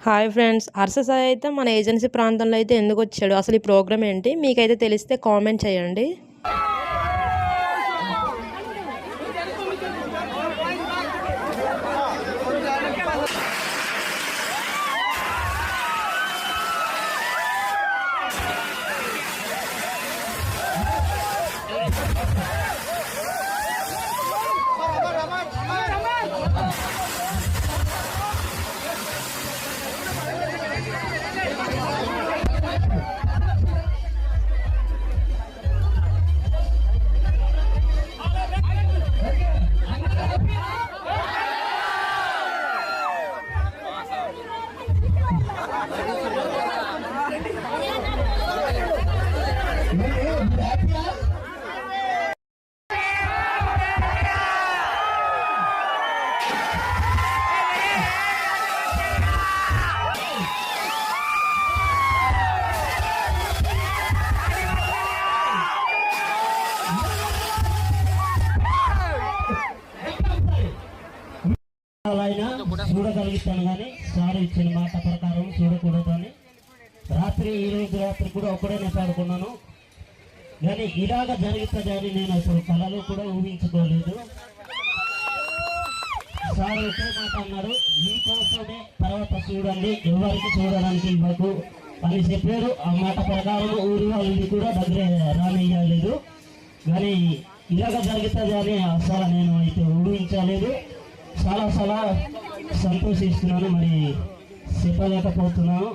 Hi friends. Harsha Sai అయితే మన agency ప్రాంతంలో అయితే ఎందుకు వచ్చాడు, అసలు ఈ ప్రోగ్రామ్ ఏంటి, మీకైతే తెలిస్తే కామెంట్ చేయండి. చూడగలుగుతాను కానీ సార్ ఇచ్చిన మాట ప్రకారం చూడకూడదని రాత్రి ఈరోజు రాత్రి కూడా ఒక్కడనే పాడుకున్నాను. కానీ ఇలాగ జరుగుతుందని నేను అసలు కళలో కూడా ఊహించుకోలేదు. సార్ ఒకే మాట అన్నారు, మీకోసమే తర్వాత చూడండి, ఎవరికి చూడడానికి ఇవ్వకు అని చెప్పారు. ఆ మాట ప్రకారం ఊరి వాళ్ళని కూడా దగ్గర రానియ్యలేదు. కానీ ఇలాగ జరుగుతుంది అని అసలు నేను అయితే ఊహించలేదు. చాలా సంతోషిస్తున్నాను, మరి చెప్పలేకపోతున్నాను.